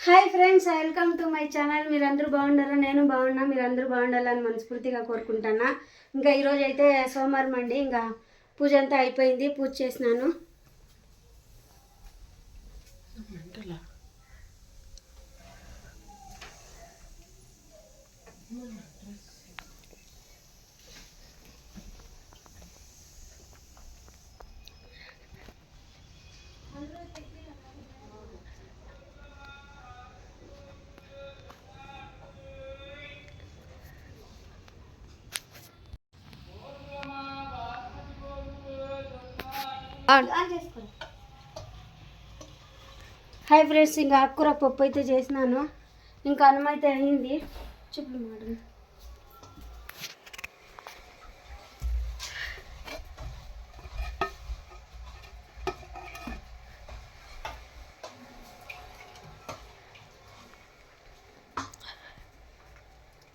Hi friends, welcome to my channel. మీరందరూ బాగుండారా? నేను బాగున్నా, మీరందరూ బాగుండాలని మనస్ఫూర్తిగా కోరుకుంటున్నా. ఇంకా ఈరోజు అయితే సోమవారం అండి. ఇంకా పూజ అంతా అయిపోయింది, పూజ చేసినాను. హాయ్ ఫ్రెండ్స్, ఇంకా ఆకుకూర పప్పు అయితే చేసినాను. ఇంకా అన్నం అయితే అయింది. చెప్పు మేడం.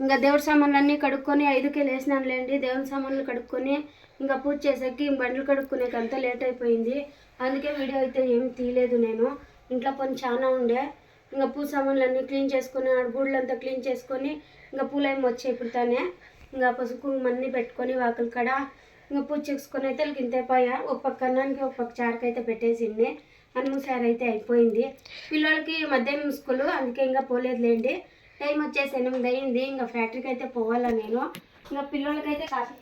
ఇంకా దేవుడి సామాన్లు అన్నీ కడుక్కొని 5కే లేసినానులేండి. దేవుడి సామాన్లు కడుక్కొని ఇంకా పూజ చేసేకి బండ్లు కడుక్కునేకి అంతా లేట్ అయిపోయింది. అందుకే వీడియో అయితే ఏమి తీయలేదు. నేను ఇంట్లో పని చాలా ఉండే. ఇంకా పూజ సామాన్లు అన్నీ క్లీన్ చేసుకొని గూళ్ళంతా క్లీన్ చేసుకొని ఇంకా పూలేమి వచ్చాయి ఇప్పుడు తానే. ఇంకా పసుపు అన్నీ పెట్టుకొని వాకిలి కాడ ఇంకా పూజ చేసుకొని అయితే ఇంతైపోయా. ఒక పక్క అన్నానికి ఒక పక్క చారుకి అయితే పెట్టేసింది. అన్నం సార్ అయితే అయిపోయింది. పిల్లలకి మధ్యాహ్నం స్కూలు, అందుకే ఇంకా పోలేదులేండి. టైం వచ్చేసి 8 అయింది. ఇంకా ఫ్యాక్టరీకి అయితే పోవాలా నేను. ఇంకా పిల్లలకైతే కాఫీ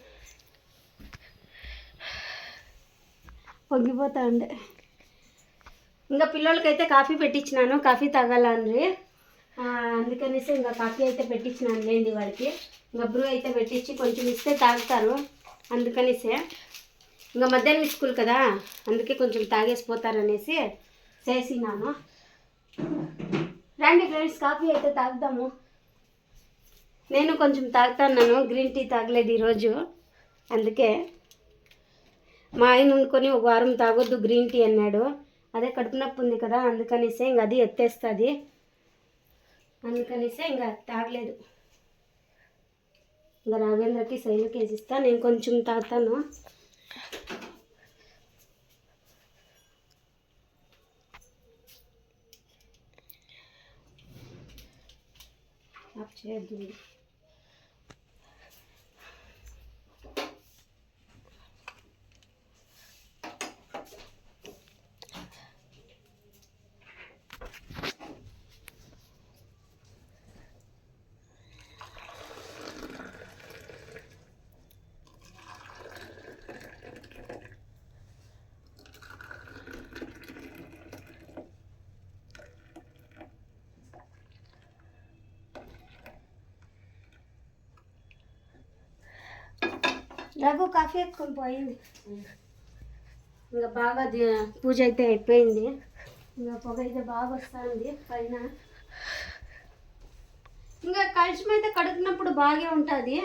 పొంగిపోతా ఉండే. ఇంకా పిల్లలకైతే కాఫీ పెట్టించినాను, కాఫీ తాగాలని. అందుకనేసి ఇంకా కాఫీ అయితే పెట్టించినాను లేండి వాడికి. ఇంకా బ్రూ అయితే పెట్టించి కొంచెం ఇస్తే తాగుతారు. అందుకనేసే ఇంకా మధ్యాహ్నం స్కూల్ కదా, అందుకే కొంచెం తాగేసిపోతారనేసి చేసినాను. రండి ఫ్రెండ్స్, కాఫీ అయితే తాగుదాము. నేను కొంచెం తాగుతాను, గ్రీన్ టీ తాగలేదు ఈరోజు. అందుకే మా ఆయన వండుకొని ఒక వారం తాగొద్దు గ్రీన్ టీ అన్నాడు. అదే కడుపు నొప్పి ఉంది కదా, అందుకనేసే ఇంక అది ఎత్తేస్తుంది. అందుకనేసే ఇంకా తాగలేదు. ఇంకా రాఘవేంద్రకి శైలికి వేసిస్తా, నేను కొంచెం తాగుతాను. ఆఫ్ చేయొద్దు. రఘు కాఫీ ఎత్తుకొని పోయింది. ఇంకా బాగా పూజ అయితే అయిపోయింది. ఇంకా పొగ అయితే బాగా వస్తుంది పైన. ఇంకా కలుషం అయితే కడుగునప్పుడు బాగా ఉంటుంది.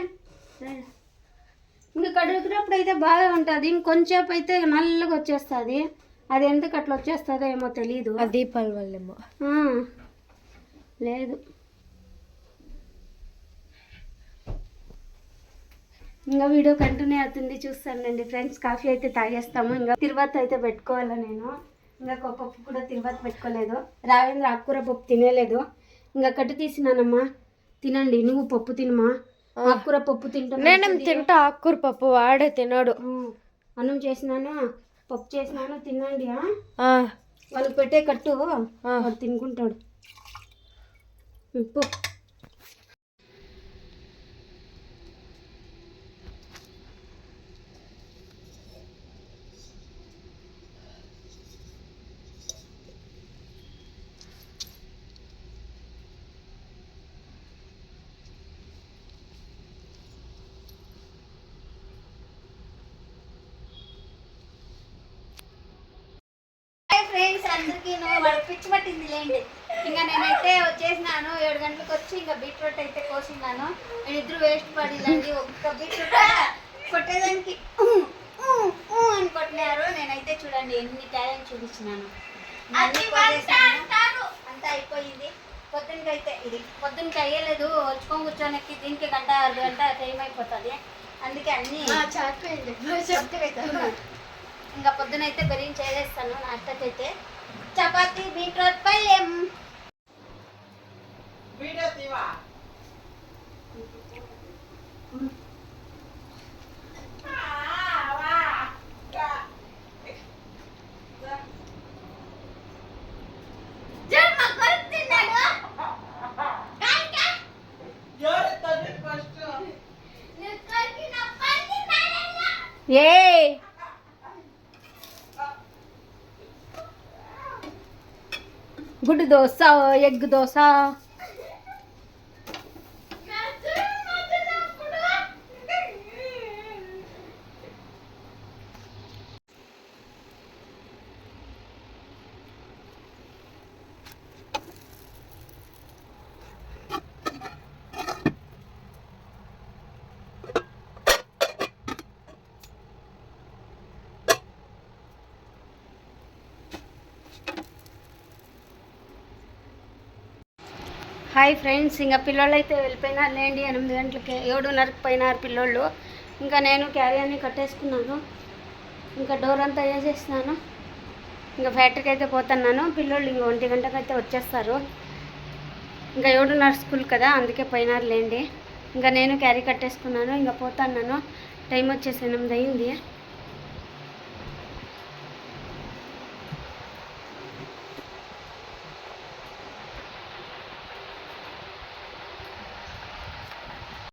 ఇంకా కడుగునప్పుడు అయితే బాగా ఉంటుంది. ఇంకొంచెంసేపు అయితే నల్లగా వచ్చేస్తుంది. అది ఎందుకు అట్లా వచ్చేస్తుందో ఏమో తెలీదు. దీపాల వల్లేమో. లేదు, ఇంకా వీడియో కంటిన్యూ అవుతుంది, చూస్తానండి ఫ్రెండ్స్. కాఫీ అయితే తాగేస్తాము. ఇంకా తిరువాత అయితే పెట్టుకోవాలా నేను. ఇంకా పప్పు కూడా తిరువాత పెట్టుకోలేదు. రావేంద్ర ఆకుకూర పప్పు తినేలేదు. ఇంకా కట్టు తీసినానమ్మా, తినండి. నువ్వు పప్పు తినమా, ఆకుకూర పప్పు తింటా. నేను తింటా ఆకుకూర పప్పు, వాడే తినడు. అన్నం చేసినాను, పప్పు చేసినాను, తినండి. వాళ్ళకి పెట్టే కట్టు, వాడు తినుకుంటాడు. ఉప్పు ఫ్రెండ్స్, అందరికీ వాడికి పిచ్చి పట్టింది లేండి. ఇంకా నేనైతే వచ్చేసినాను. 7 గంటలకు వచ్చి ఇంకా బీట్రూట్ అయితే కోసినాను. నేను ఇద్దరు వేస్ట్ పడిలండి. ఒక్క బీట్రూట్ కొట్టేదానికి అని కొట్టినారు. నేనైతే చూడండి ఎన్ని టాలెంట్ చూపించినాను. అంతా అయిపోయింది. పొద్దునకైతే ఇది పొద్దునకి అయ్యలేదు. వచ్చుకొని కూర్చోనికి దీనికి 1-2 గంట టైం అయిపోతుంది. అందుకే అన్నీ ఇంకా పొద్దునైతే బెరీన్ చేసేస్తాను. నాకైతే చపాతీ బీట్రూట్ పల్లెం. గుడ్డు dosa egg dosa. Hi friends, ఇంకా పిల్లోళ్ళు అయితే వెళ్ళిపోయినారు లేండి. 8 గంటలకి 7:30కి పోయినారు పిల్లోళ్ళు. ఇంకా నేను క్యారీ అన్ని కట్టేసుకున్నాను. ఇంకా డోర్ అంతా వేసేసినాను. ఇంకా ఫ్యాక్టరీకి అయితే పోతున్నాను. పిల్లోళ్ళు ఇంకా 1 గంటకి అయితే వచ్చేస్తారు. ఇంకా 7:30 స్కూల్ కదా, అందుకే పోయినారు లేండి. ఇంకా నేను క్యారీ కట్టేసుకున్నాను. ఇంకా పోతున్నాను. టైం వచ్చేసి 8 అయింది.